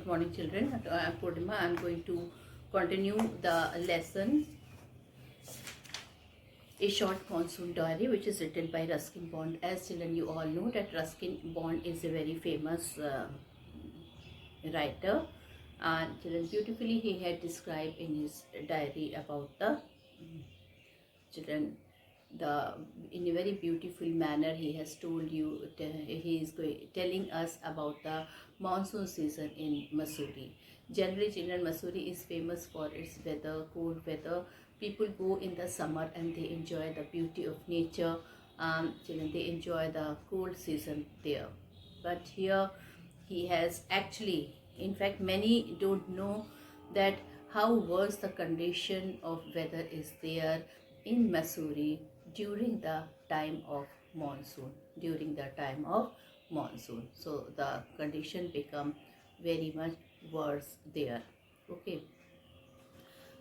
Good morning, children. I'm Purnima. I'm going to continue the lesson A Short Monsoon Diary, which is written by Ruskin Bond. As children, you all know that Ruskin Bond is a very famous writer, and children, beautifully he had described in his diary about the children, the in a very beautiful manner he has told you. He is telling us about the monsoon season in Missouri. Generally, children, Missouri is famous for its weather, cold weather. People go in the summer and they enjoy the beauty of nature. Children, they enjoy the cold season there. But here he has actually, in fact, many don't know that how worse the condition of weather is there in Missouri during the time of monsoon. During the time of monsoon, so the condition become very much worse there. Okay,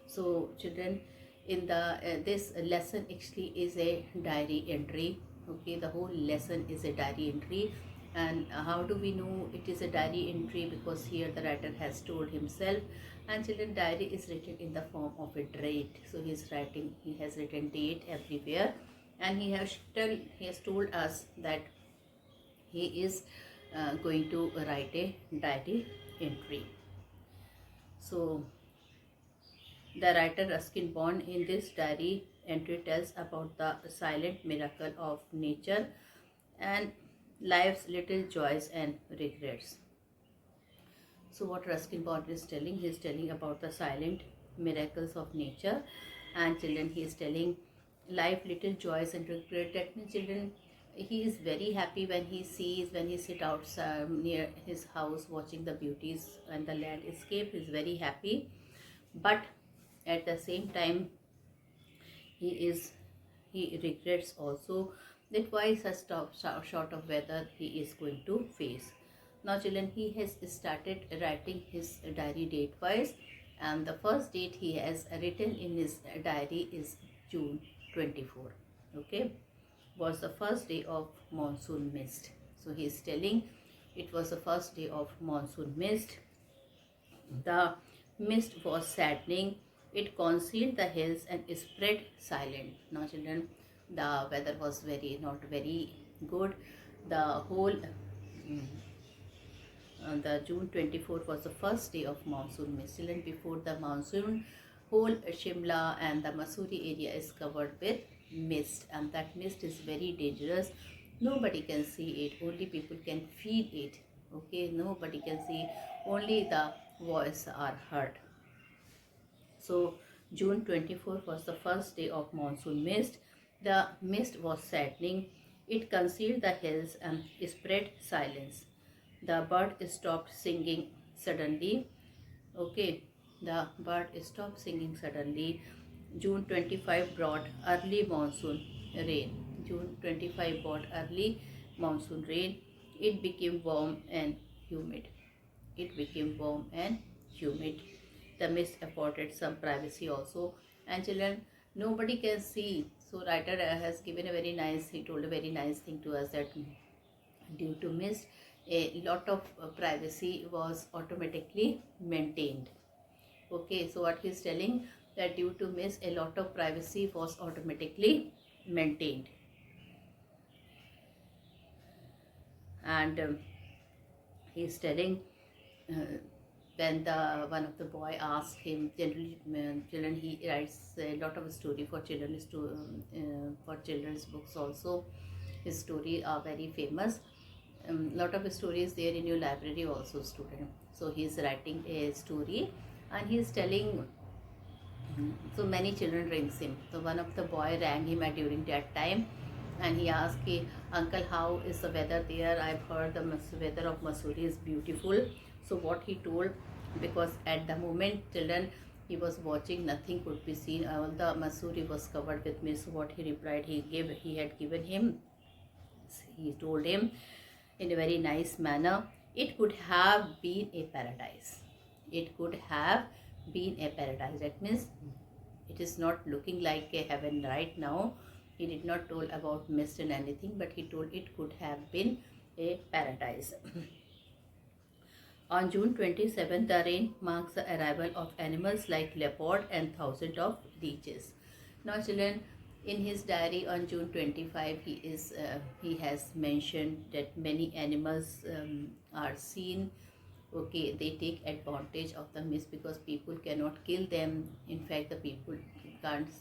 so children, in the this lesson actually is a diary entry. Okay, the whole lesson is a diary entry. And how do we know it is a diary entry? Because here the writer has told himself, and children, diary is written in the form of a date. So he has written date everywhere, and he has told us that he is going to write a diary entry. So the writer Ruskin Bond in this diary entry tells about the silent miracle of nature and life's little joys and regrets. So what Ruskin Bond is telling, he is telling about the silent miracles of nature, and children, he is telling life little joys and regret. That means, children, he is very happy when he sit outside near his house watching the beauties and the landscape. He is very happy, but at the same time he regrets also that why such short of weather he is going to face. Now children, he has started writing his diary date wise, and the first date he has written in his diary is June 24. Okay, was the first day of monsoon mist. So he is telling it was the first day of monsoon mist. The mist was saddening. It concealed the hills and spread silent. Now children, the weather was not very good. The whole the June 24th was the first day of monsoon mist. Children, before the monsoon, whole Shimla and the Missouri area is covered with mist, and that mist is very dangerous. Nobody can see it, only people can feel it. Okay, nobody can see, only the voice are heard. So June 24th was the first day of monsoon mist. The mist was saddening. It concealed the hills and spread silence. The bird stopped singing suddenly. Okay, the bird stopped singing suddenly. June 25 brought early monsoon rain. June 25 brought early monsoon rain. It became warm and humid. It became warm and humid. The mist afforded some privacy also. And children, nobody can see. So writer has given a very nice, he told a very nice thing to us that due to mist, a lot of privacy was automatically maintained. Okay, so what he is telling, that due to mist, a lot of privacy was automatically maintained. And he is telling when the one of the boy asked him, generally children, he writes a lot of story for children, for children's books also. His story are very famous. Lot of stories there in your library also, student. So he is writing a story and he is telling. So many children rings him. So one of the boy rang him at during that time, and he asked, "Uncle, how is the weather there? I've heard the weather of Missouri is beautiful." So what he told, because at the moment children he was watching, nothing could be seen. All the Missouri was covered with mist. So what he replied, he had given him. He told him in a very nice manner, it could have been a paradise. It could have been a paradise. That means it is not looking like a heaven right now. He did not told about mist and anything, but he told it could have been a paradise. On June 27, the rain marks the arrival of animals like leopard and thousands of leeches. Now, children, in his diary on June 25, he has mentioned that many animals are seen. Okay, they take advantage of the mist because people cannot kill them. In fact, the people can't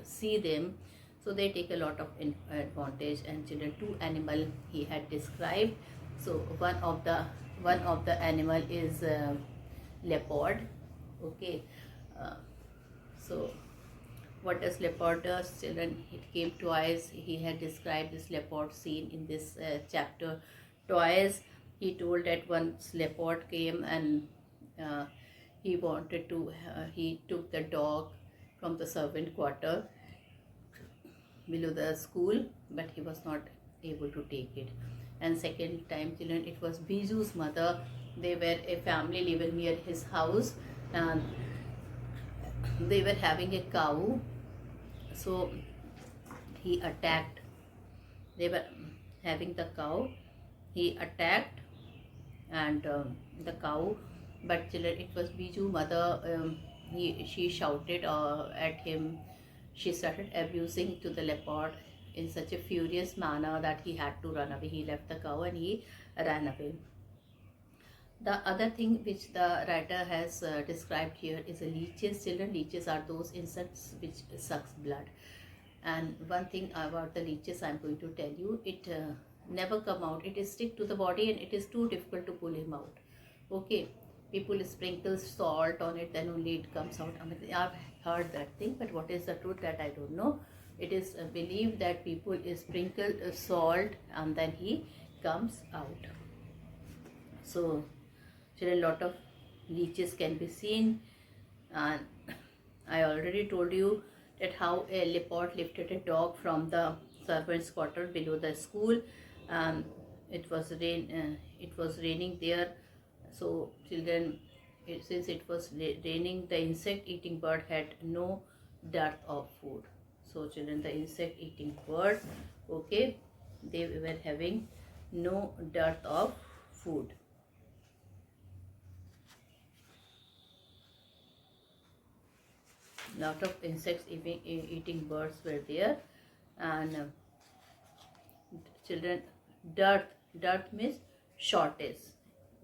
see them, so they take a lot of advantage. And children, two animal he had described. So one of the animal is leopard. Okay, uh, so what does leopard does, children? It came twice. He had described this leopard scene in this chapter twice. He told that once leopard came and uh, he took the dog from the servant quarter below the school, but he was not able to take it. And second time, children, it was Biju's mother. They were a family living near his house, and they were having a cow. So he attacked. They were having the cow. He attacked and the cow, but children, it was Biju mother. She shouted at him. She started abusing to the leopard in such a furious manner that he had to run away. He left the cow and he ran away. The other thing which the writer has described here is a leeches. Children, leeches are those insects which sucks blood. And one thing about the leeches I'm going to tell you, it never come out. It is stick to the body and it is too difficult to pull him out. Okay, people sprinkle salt on it, then only it comes out. I mean, I've heard that thing, but what is the truth, that I don't know. It is believed that people sprinkle salt and then he comes out. So children, lot of leeches can be seen. And I already told you that how a leopard lifted a dog from the servants' quarter below the school. It was raining there. So children, since it was raining, the insect-eating bird had no dearth of food. So children, the insect-eating bird, okay, they were having no dearth of food. Lot of insects eating birds were there. And children, dearth means shortage.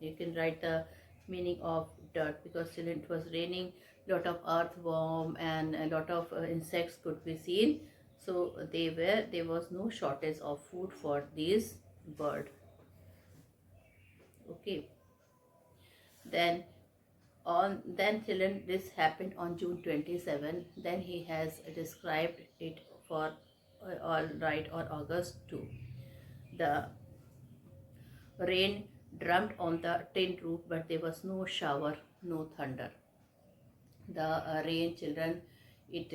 You can write the meaning of dearth, because children, it was raining, lot of earthworm and a lot of insects could be seen. So there was no shortage of food for these bird. Okay, then children, this happened on June 27. Then he has described it for all right on August 2. The rain drummed on the tin roof, but there was no shower, no thunder. The rain, children, it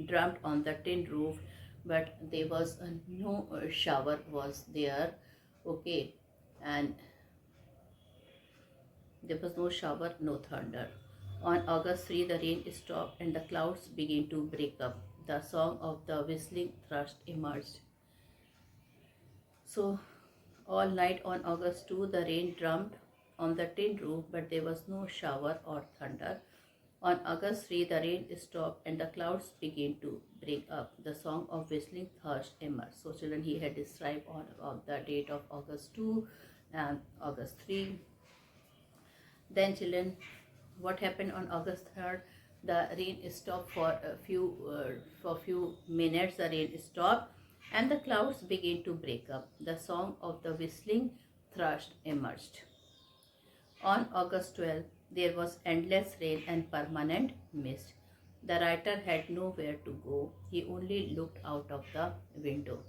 drummed on the tin roof, but there was no shower was there. Okay, and there was no shower, no thunder. On August 3, the rain stopped and the clouds began to break up. The song of the whistling thrush emerged. So, all night on August 2, the rain drummed on the tin roof, but there was no shower or thunder. On August 3, the rain stopped and the clouds began to break up. The song of whistling thrush emerged. So, children, he had described on the date of August 2 and August 3. Then, children, what happened on August 3rd? The rain stopped for a few minutes. The rain stopped and the clouds began to break up. The song of the whistling thrush emerged. On August 12th, there was endless rain and permanent mist. The writer had nowhere to go. He only looked out of the window.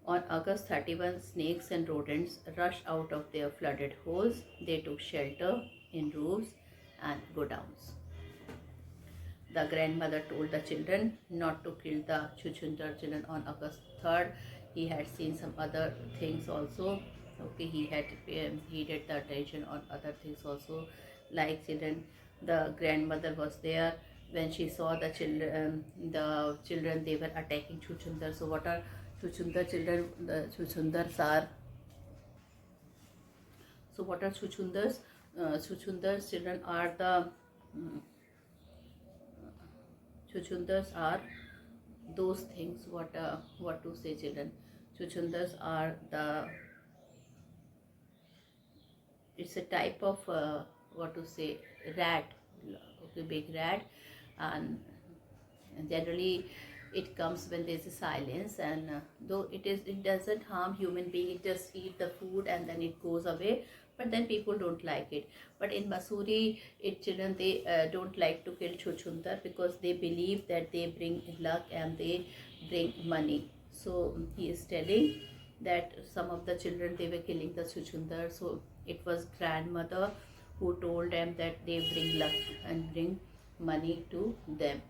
On August 31, snakes and rodents rushed out of their flooded holes. They took shelter in roofs and godowns. The grandmother told the children not to kill the Chuchundar. Children, on August 3rd, he had seen some other things also. Okay, he had heeded the attention on other things also. Like, children, the grandmother was there when she saw the children, they were attacking Chuchundar. So what are Chuchundar, children? The Chuchundars are So what are chuchundas? Chuchundas children are the mm, chuchundas are those things. What to say, children? Chuchundas are the, it's a type of what to say, rat, okay, big rat, and generally it comes when there's a silence, and though it doesn't harm human being, it just eat the food and then it goes away, but then people don't like it. But in Masuri, it children, they don't like to kill chuchundar because they believe that they bring luck and they bring money. So he is telling that some of the children, they were killing the chuchundar, so it was grandmother who told them that they bring luck and bring money to them.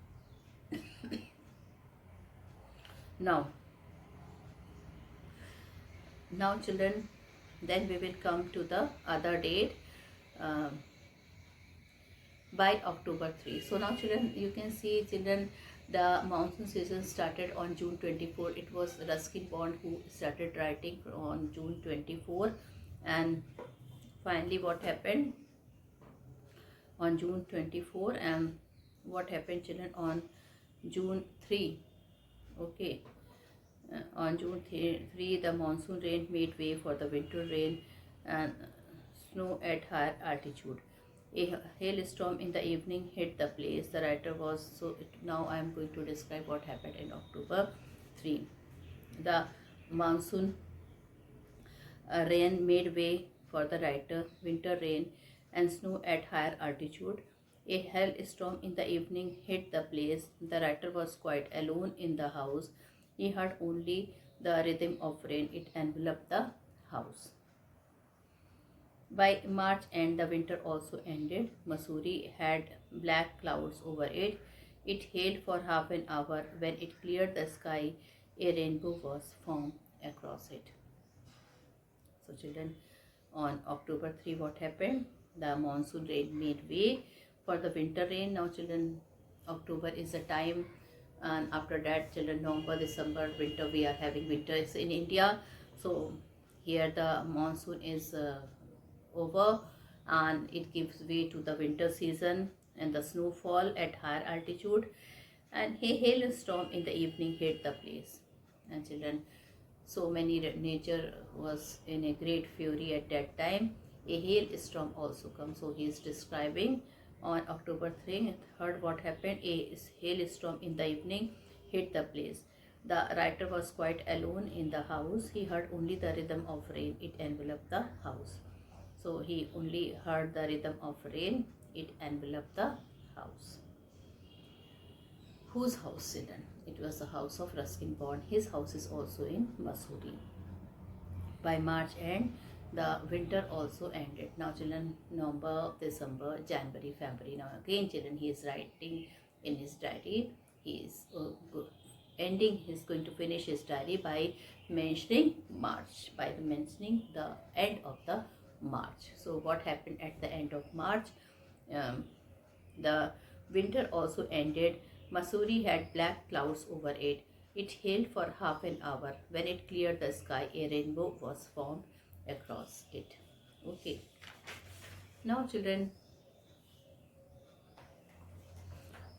Now, now children, then we will come to the other date, um, by October 3. So now children, you can see children, the monsoon season started on June 24. It was Ruskin Bond who started writing on June 24, and finally what happened on June 24, and what happened children on June 3. Okay, on June 3, the monsoon rain made way for the winter rain and snow at higher altitude. A hailstorm in the evening hit the place. The writer was now I am going to describe what happened in October 3. The monsoon rain made way for the writer, winter rain and snow at higher altitude. A hailstorm in the evening hit the place. The writer was quite alone in the house. He heard only the rhythm of rain. It enveloped the house. By March end, the winter also ended. Mussoorie had black clouds over it. It hailed for half an hour. When it cleared the sky, a rainbow was formed across it. So children, on October 3, what happened? The monsoon rain made way for the winter rain. Now children, October is the time, and after that children, November, December, winter, we are having winters in India. So here the monsoon is over, and it gives way to the winter season and the snowfall at higher altitude, and a hailstorm in the evening hit the place. And children, so many nature was in a great fury at that time. A hailstorm also comes. So he is describing on October 3, heard what happened. A hailstorm in the evening hit the place. The writer was quite alone in the house. He heard only the rhythm of rain. It enveloped the house. So he only heard the rhythm of rain. It enveloped the house. Whose house, children? It was the house of Ruskin Bond. His house is also in Mussoorie. By March end, the winter also ended. Now children, November, December, January, February. Now again children, he is writing in his diary. He is ending, he is going to finish his diary by mentioning March, by mentioning the end of the March. So what happened at the end of March? The winter also ended. Mussoorie had black clouds over it. It hailed for half an hour. When it cleared the sky, a rainbow was formed across it. Okay. Now children,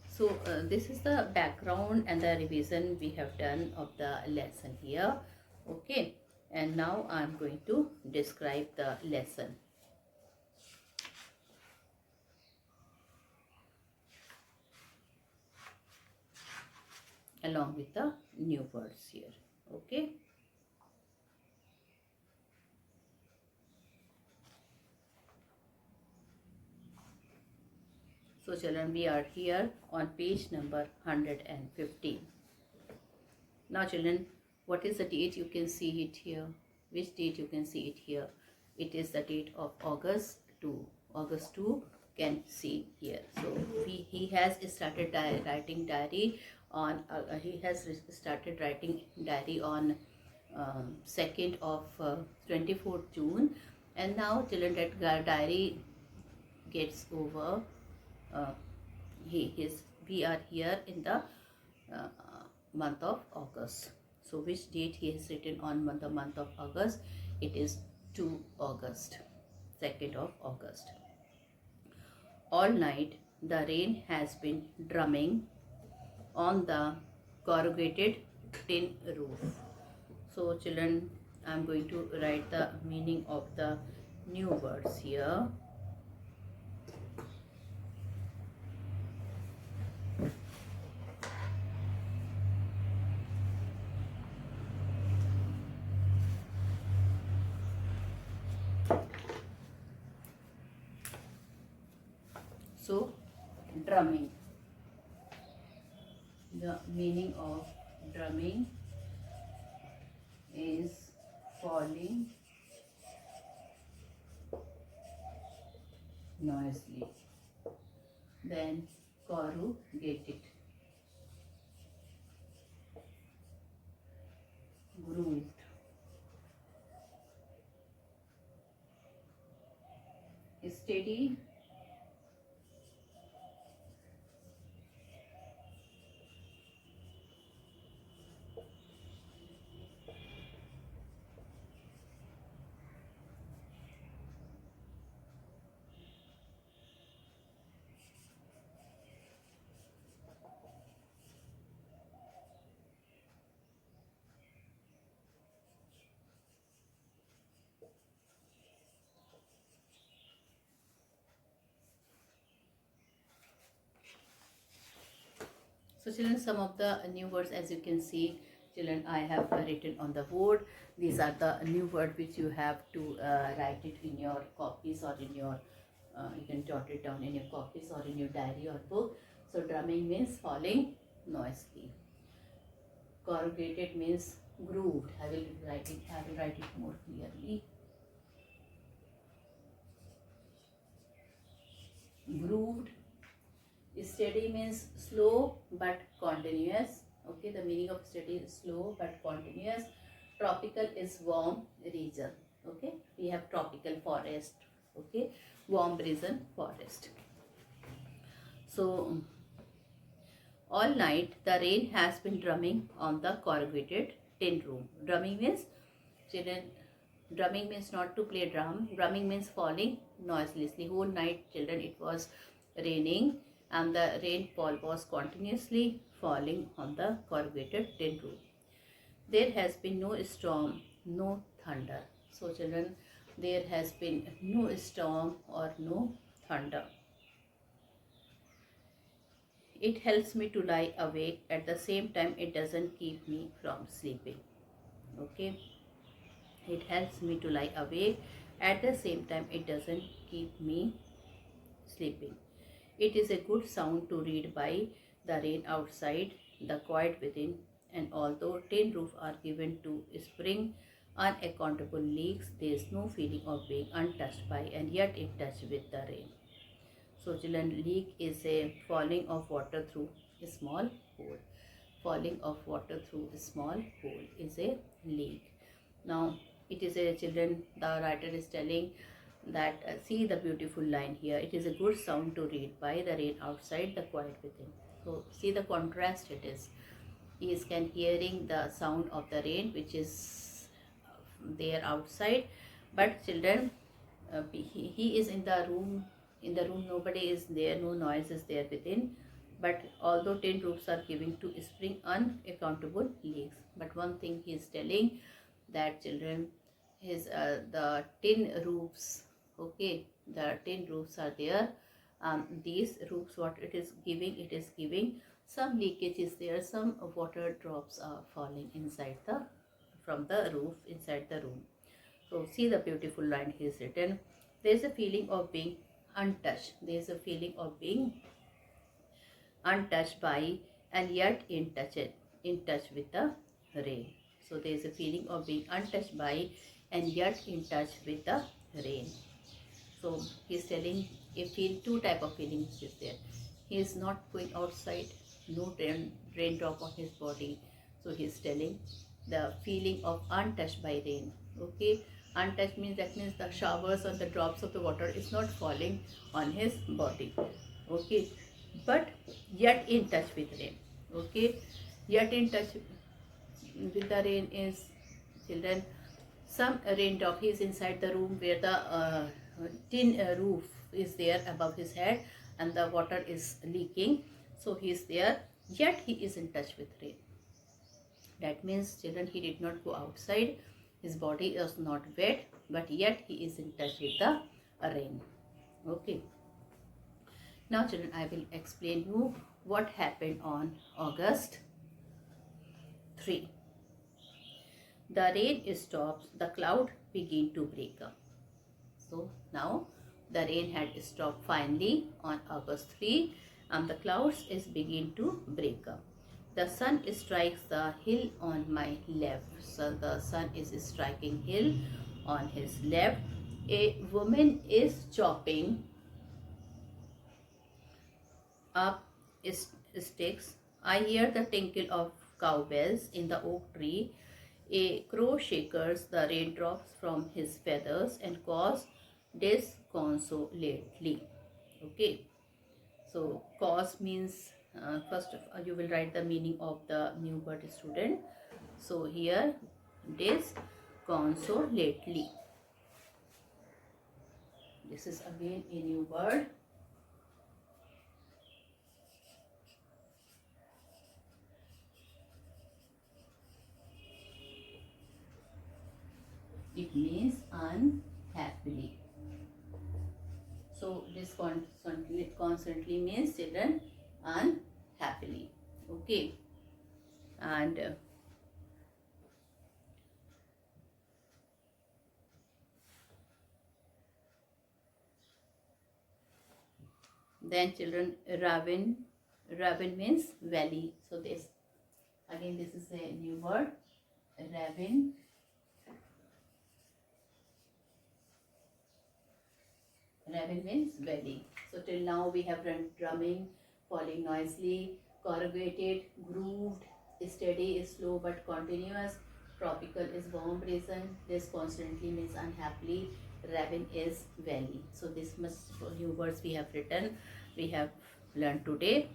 so this is the background and the revision we have done of the lesson here. Okay. And now I am going to describe the lesson. Along with the new words here. Okay. So children, we are here on page number 115. Now children, what is the date? You can see it here. Which date you can see it here? It is the date of August 2. August 2 can see here. So he has started writing diary on, he has started writing diary on 2nd of 24th June, and now children, that diary gets over. We are here in the uh, month of August. So which date he has written on the month of August? It is 2 August. 2nd of August. All night the rain has been drumming on the corrugated tin roof. So children, I am going to write the meaning of the new words here. So drumming. The meaning of drumming is falling noisily. Then corrugated, grooved, steady, So children, some of the new words, as you can see, children, I have written on the board. These are the new words which you have to write it in your copies or in your, you can jot it down in your copies or in your diary or book. So drumming means falling noisily. Corrugated means grooved. I will write it more clearly. Grooved. Steady means slow but continuous. Okay, the meaning of steady is slow but continuous. Tropical is warm region. Okay, we have tropical forest. Okay, warm region forest. So all night the rain has been drumming on the corrugated tin roof. Drumming means, children, drumming means not to play drum. Drumming means falling noiselessly. Whole night, children, it was raining and the rainfall was continuously falling on the corrugated tin roof. There has been no storm, no thunder. So children, there has been no storm or no thunder. It helps me to lie awake. At the same time, it doesn't keep me from sleeping. Okay, it helps me to lie awake. At the same time, it doesn't keep me sleeping. It is a good sound to read by the rain outside, the quiet within, and although tin roofs are given to spring unaccountable leaks, there is no feeling of being untouched by and yet in touch with the rain. So children, leak is a falling of water through a small hole. Falling of water through a small hole is a leak. Now it is a, children, the writer is telling that see the beautiful line here. It is a good sound to read by the rain outside, the quiet within. So see the contrast it is. He is can hearing the sound of the rain which is there outside, but children, he is in the room. In the room nobody is there, no noise is there within. But although tin roofs are giving to spring unaccountable leaks, but one thing he is telling that children, his the tin roofs, okay, the tin roofs are there. These roofs, what it is giving some leakage is there, some water drops are falling inside the, from the roof inside the room. So see the beautiful line he has written. There is a feeling of being untouched. There is a feeling of being untouched by and yet in touch with the rain. So there is a feeling of being untouched by and yet in touch with the rain. So he is telling a feel, two type of feelings is there. He is not going outside, no raindrop on his body. So he is telling the feeling of untouched by rain. Okay, untouched means, that means the showers or the drops of the water is not falling on his body. Okay, but yet in touch with rain. Okay, yet in touch with the rain is, children, some raindrop. He is inside the room where the tin roof is there above his head, and the water is leaking. So he is there, yet he is in touch with rain. That means, children, he did not go outside. His body is not wet, but yet he is in touch with the rain. Okay. Now, children, I will explain you what happened on August 3. The rain stops, the cloud begin to break up. So now the rain had stopped finally on August 3, and the clouds is begin to break up. The sun strikes the hill on my left. So the sun is striking hill on his left. A woman is chopping up sticks. I hear the tinkle of cowbells in the oak tree. A crow shakes the raindrops from his feathers and cause disconsolately. Okay, so cause means first you will write the meaning of the new word, student. So here disconsolately. This is again a new word. It means unhappily. So disconsolately means, children, unhappily. Okay, and then, children, ravine means valley. So this again, this is a new word, ravine. Ravine means valley. So till now we have run drumming, falling noisily, corrugated, grooved, steady is slow but continuous, tropical is warm reason, this constantly means unhappily, ravine is valley. So this much new words we have written, we have learned today.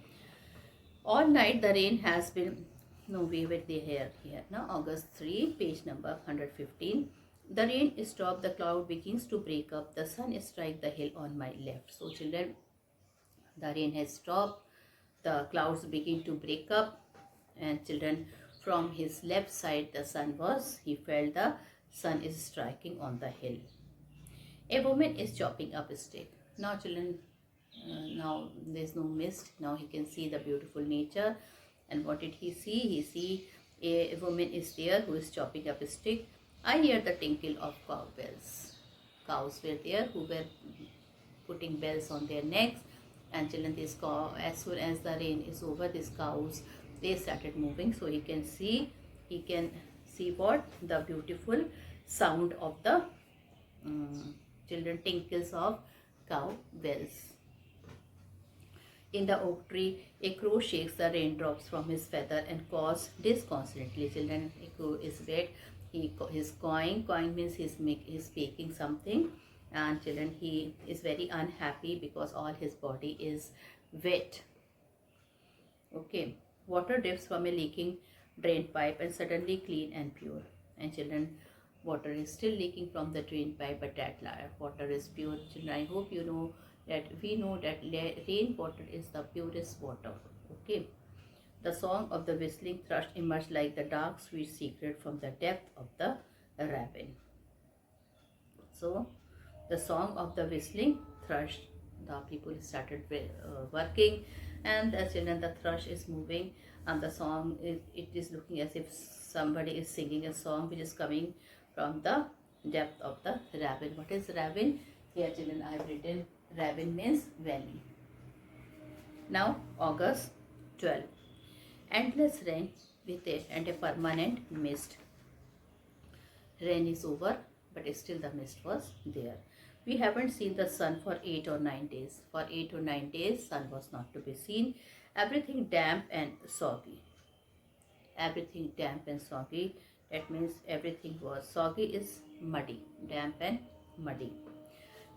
All night the rain has been, no, we were here now, August 3, page number 115. The rain stopped, the cloud begins to break up, the sun strike the hill on my left. So children, the rain has stopped, the clouds begin to break up, and children, from his left side the sun was, he felt the sun is striking on the hill. A woman is chopping up a stick. Now children, now there's no mist, now he can see the beautiful nature. And what did he see? He see a woman is there who is chopping up a stick. I hear the tinkle of cowbells. Cows were there who were putting bells on their necks, and children, this cow, as soon as the rain is over, these cows, they started moving. So he can see what the beautiful sound of the children, tinkles of cow bells. In the oak tree, a crow shakes the raindrops from his feather and caws disconsolately. Children, a crow is wet. He is cawing. Cawing means he's speaking something. And children, he is very unhappy because all his body is wet. Okay. Water drips from a leaking drain pipe and suddenly clean and pure. And children, water is still leaking from the drain pipe, but that water is pure. Children, I hope you know that we know that rainwater is the purest water. Okay. The song of the whistling thrush emerged like the dark sweet secret from the depth of the ravine. So the song of the whistling thrush, the people started working, and the children, the thrush is moving, and the song it is looking as if somebody is singing a song which is coming from the depth of the ravine. What is ravine? Here children, I have written ravine means valley. Now August 12. Endless rain with a permanent mist. Rain is over, but still the mist was there. We haven't seen the sun for 8 or 9 days. For 8 or 9 days, sun was not to be seen. Everything damp and soggy. Everything damp and soggy. That means everything was soggy is muddy. Damp and muddy.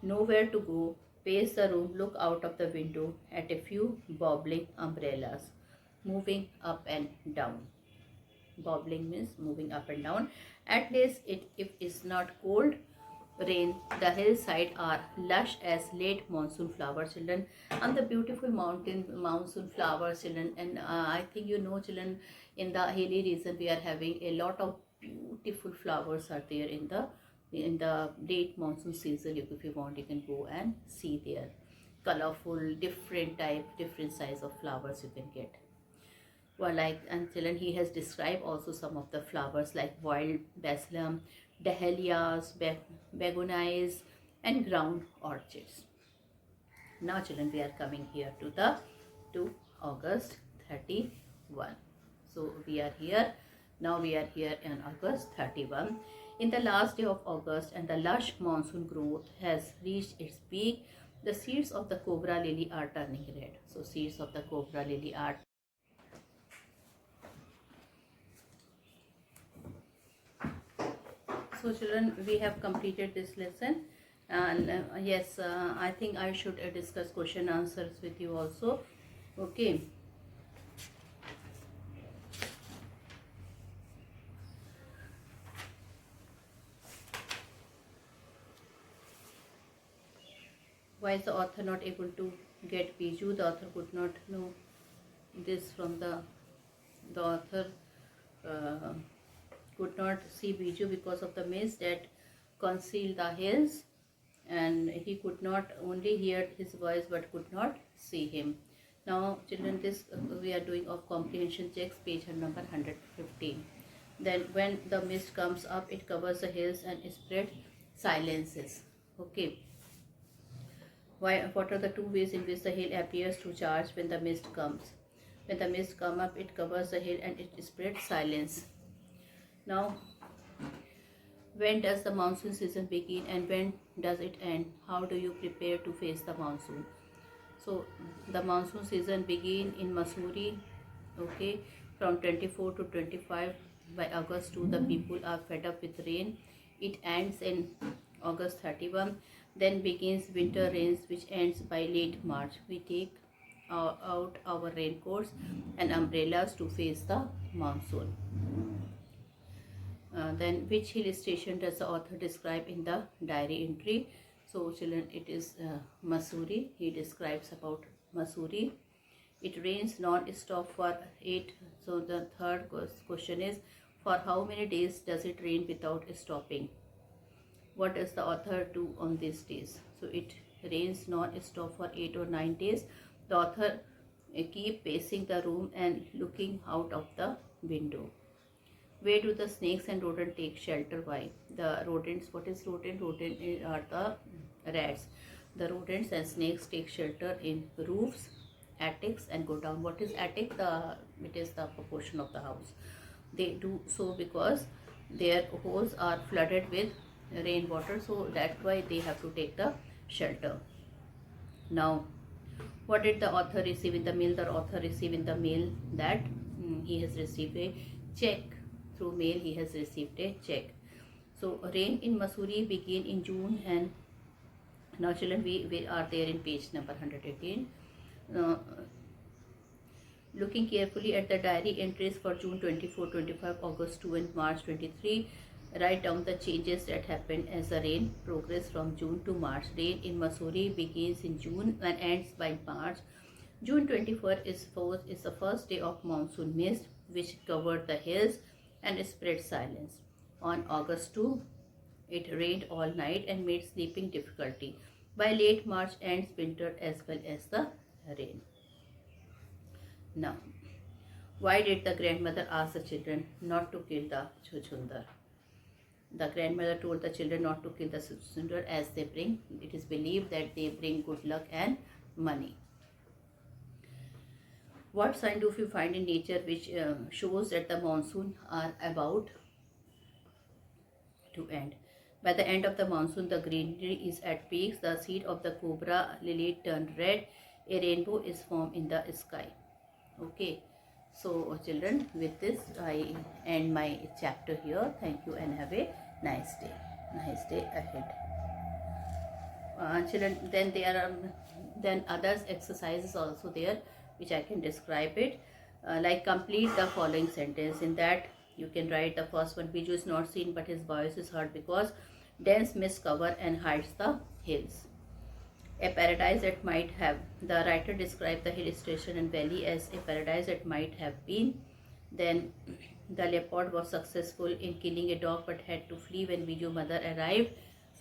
Nowhere to go. Pace the room, look out of the window at a few bobbling umbrellas moving up and down. Bobbling means moving up and down. At least if it's not cold, rain. The hillside are lush as late monsoon flower, children, and the beautiful mountain monsoon flowers, children. And I think you know, children, in the hilly region we are having a lot of beautiful flowers are there in the late monsoon season. If you want, you can go and see there. Colorful, different type, different size of flowers you can get. Well, like, and children, he has described also some of the flowers like wild basilum, dahlias, begonias, and ground orchids. Now, children, we are coming here to August 31. So we are here now. We are here in August 31. In the last day of August, and the lush monsoon growth has reached its peak. The seeds of the cobra lily are turning red. So seeds of the cobra lily are. So children, we have completed this lesson, and yes, I think I should discuss question answers with you also. Okay. Why is the author not able to get Biju? The author could not know this from the author uh, could not see Biju because of the mist that concealed the hills, and he could not only hear his voice but could not see him. Now, children, this we are doing of comprehension checks, page number 115. Then, when the mist comes up, it covers the hills and spread silences. Okay. What are the two ways in which the hill appears to charge when the mist comes? When the mist comes up, it covers the hill and it spreads silence. Now, when does the monsoon season begin and when does it end? How do you prepare to face the monsoon? So, the monsoon season begin in Mussoorie, okay, from 24 to 25. By August 2, the people are fed up with rain. It ends in August 31. Then begins winter rains, which ends by late March. We take out our raincoats and umbrellas to face the monsoon. Then, which hill station does the author describe in the diary entry? So, children, it is Mussoorie. He describes about Mussoorie. It rains non-stop for 8. So, the third question is, for how many days does it rain without stopping? What does the author do on these days? So, it rains non-stop for 8 or 9 days. The author keep pacing the room and looking out of the window. Where do the snakes and rodent take shelter? Why? The rodents, what is rodent? Rodent are the rats. The rodents and snakes take shelter in roofs, attics, and go down. What is attic? It is the proportion of the house. They do so because their holes are flooded with rainwater, so that's why they have to take the shelter. Now, what did the author receive in the mail? The author received in the mail that he has received a check. Through mail, he has received a check. So, rain in Mussoorie began in June, and now, children, we are there in page number 118. Uh, Looking carefully at the diary entries for June 24, 25, August 2, and March 23, write down the changes that happened as the rain progressed from June to March. Rain in Mussoorie begins in June and ends by March. June 24 is the first day of monsoon mist, which covered the hills and spread silence. On August 2, it rained all night and made sleeping difficulty. By late March ends winter as well as the rain. Now, why did the grandmother ask the children not to kill the chuchundar? The grandmother told the children not to kill the chuchundar as it is believed that they bring good luck and money. What sign do you find in nature which shows that the monsoon are about to end? By the end of the monsoon, the greenery is at peak. The seed of the cobra lily turned red. A rainbow is formed in the sky. Okay. So, children, with this, I end my chapter here. Thank you and have a nice day. Nice day ahead. Children, then there are then others exercises also there, which I can describe it. Like complete the following sentence. In that, you can write the first one. Biju is not seen, but his voice is heard because dense mist cover and hides the hills. A paradise it might have. The writer described the hill station and valley as a paradise it might have been. Then the leopard was successful in killing a dog but had to flee when Biju mother arrived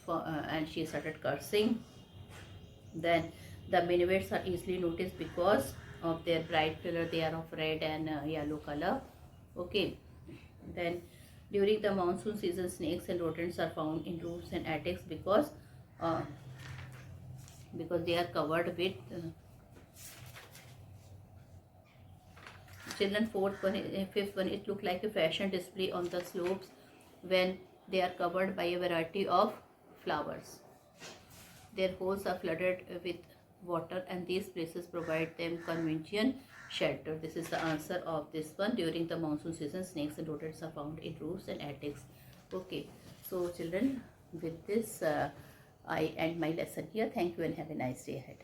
and she started cursing. Then the minivets are easily noticed because of their bright color. They are of red and yellow color. Okay. Then during the monsoon season, snakes and rodents are found in roofs and attics uh, because they are covered with children. Fifth one, it looked like a fashion display on the slopes when they are covered by a variety of flowers. Their holes are flooded with water and these places provide them convenient shelter. This is the answer of this one. During the monsoon season, snakes and rodents are found in roofs and attics. Okay, so children, with this I end my lesson here. Thank you and have a nice day ahead.